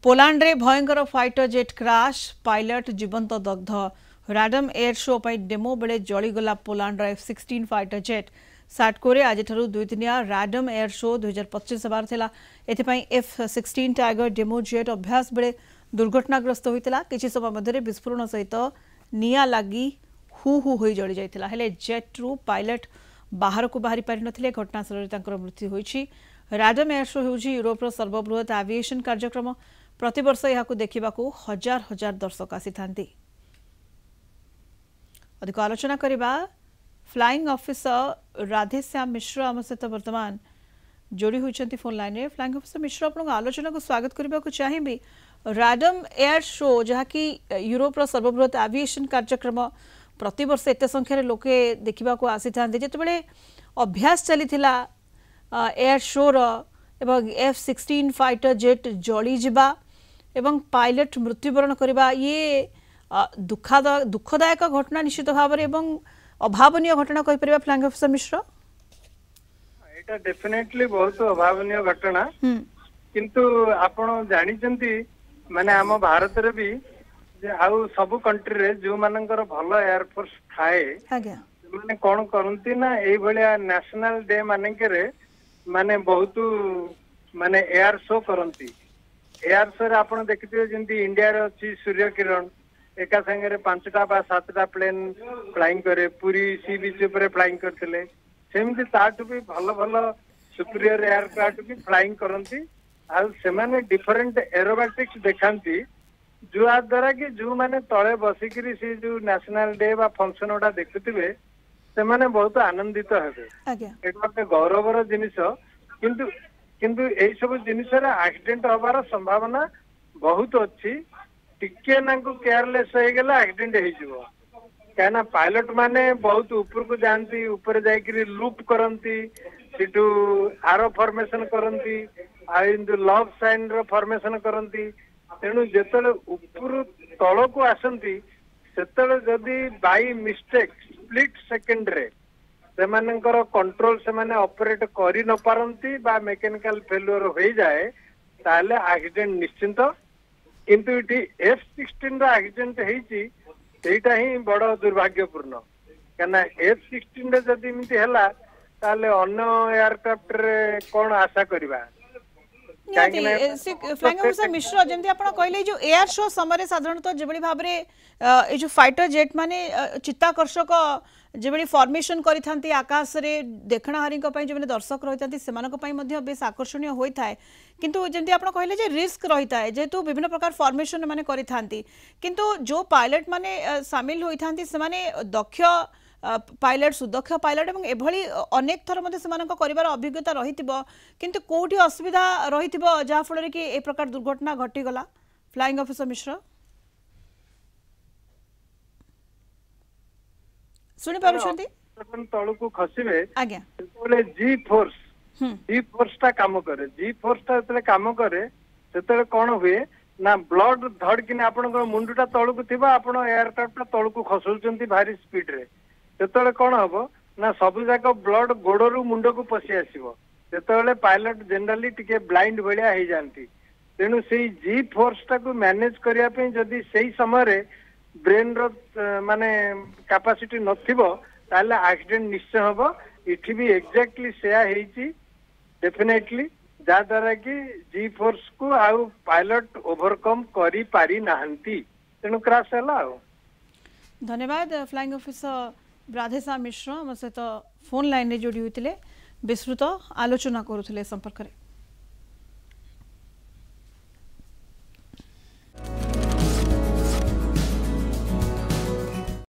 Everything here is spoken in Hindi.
पोलैंड रे भयंकर फाइटर जेट क्रैश पायलट जीवंत दग्ध रैंडम एयर शो पर डेमो बेले जलीगला पोलैंड F-16 फाइटर जेट साटको आज दुई दिनिया रैंडम एयर शो 2025 हबार थिला एथिपाई F-16 टाइगर डेमो जेट अभ्यास बेले दुर्घटनाग्रस्त होइतिला किछि समय मध्यरे विस्फोरण सहित निया लागी हु हु होई जळी जाइतिला हेले जेट रु पायलट बाहर को बाहरी पारि नथिले घटनास्थल तांकर मृत्यु होइछि। रैंडम एयर शो होउछि यूरोपर सर्वबृहत एविएशन कार्यक्रम प्रतिवर्ष यह देखा हजार हजार दर्शक आसी थांती। अधिक आलोचना करबा फ्लाइंग ऑफिसर राधेश्याम मिश्र आम सहित वर्तमान जोड़ी होती फोन लाइन में। फ्लाइंग ऑफिसर मिश्र आप आलोचना को स्वागत करने को चाहिए। रैंडम एयर शो जहाँकि यूरोपर सर्वबृहत एविएशन कार्यक्रम प्रतिवर्ष एत संख्यार लोके देखा आसी था जिते अभ्यास चली एयर शोर एवं F-16 फाइटर जेट जली जिबा एवं पायलट मृत्युवरण करबा ये दुखदायक घटना निश्चित भाव में अभावनीय घटना कहि परिबा। फ्लाइंग ऑफिसर मिश्र एटा डेफिनेटली बहुत अभावनीय घटना किंतु आपण जानिचंती माने हम भारत रे भी आउ सब कंट्री रे जो मानकर भलो एयर फोर्स थाए माने कोन करंती ना एई भलिया नेशनल डे माने के माने बहुत माने एयर शो करंती। एयर शो रे आपण देखिथिबे जेंती इंडिया रे अछि सूर्य किरण एका संगे रे 5टा बा 7टा प्लेन फ्लाइंग करे पूरी सी बीच ऊपर फ्लाइंग करथिले सेमती ताटू भी भलो भलो सुपीरियर एयरक्राफ्ट भी फ्लाइंग करंती आ से माने डिफरेंट एरोबैटिक्स देखांती जो द्वारा कि जो माने तळे बसिकरी से जो नेशनल डे बा फंक्शन ओडा देखुथिबे से माने बहुत आनंदित हेबे। एटा एक गौरवर जिनिस किंतु किंतु एई सब जिनिस रे एक्सीडेंट होबार संभावना बहुत अच्छी टिके नांको केयरलेस हो गेला एक्सीडेंट हो जिवो कहना पायलट माने बहुत ऊपर को जानती ऊपर जाइकरी लूप करंती सिटू आरो फॉर्मेशन करंती आ इंदु लव साइन रो फॉर्मेशन करंती तेणु जेतले ऊपर तळ को आसंती सेतले जदी बाय मिस्टेक स्प्लिट सेकंड रे सेमानकर कंट्रोल से माने ऑपरेट करि न पारंती बा मैकेनिकल फेल्योर हो जाए ताले एक्सीडेंट निश्चिंत किंतु इटी F-16 रा एक्सीडेंट हेची सेटा ही बड़ दुर्भाग्यपूर्ण कहना F-16 रे जदी इमिति हला ताले अन्य एयरक्राफ्ट रे कोन आशा करबा। फ्लाइंग ऑफिसर मिश्र जमती आप कहले जो एयर शो समय साधारणतः जो भाव में जो फाइटर जेट माने चित्ताकर्षक जो फॉर्मेशन करी आकाश रे देखणाहारी जो दर्शक रही से बेस आकर्षणीय होता है किंतु जमती आप कहले जे रिस्क रही है जेहेतु विभिन्न प्रकार फॉर्मेशन माने करी किंतु जो पायलट माने सामिल होता दक्ष पायलट सुदक्ष पायलट एवं एभली अनेक थर कर अभिज्ञता रही किंतु कोठी असुविधा रही जहाँ फल कि ए प्रकार दुर्घटना घटीगला। फ्लाइंग ऑफिसर मिश्र सुनि पारुछंती तळु को खसिबे आज्ञा बोले जी फोर्स ता काम करे जी फोर्स ता तले काम करे सेतले कोन हुए ना ब्लड धड़ किने आपन मुंडुटा तळु को थिबा आपन एयरक्राफ्ट तळु को खसुचंती भारी स्पीड रे सेतले कोन हबो ना सब जाक ब्लड गोड़रू मुंड को पसी आसीबो सेतले पायलट जनरली टिके ब्लाइंड भलिया हे जानती तेनु सेई जी फोर्स ता को मैनेज करिया पे जदी सेई समय रे ब्रेन रो माने कैपेसिटी नथिबो ताले एक्सीडेंट निश्चय हबो। इठी भी एग्जैक्टली सेया हेची डेफिनेटली जा द्वारा कि जी फोर्स को आउ पायलट ओवरकम करी पारी नाहंती तेनु क्रैश हला। धन्यवाद। फ्लाइंग ऑफिसर राधेश्याम मिश्र आम सहित फोन लाइन रे जोड़ी होते विस्तृत आलोचना करुले संपर्क में।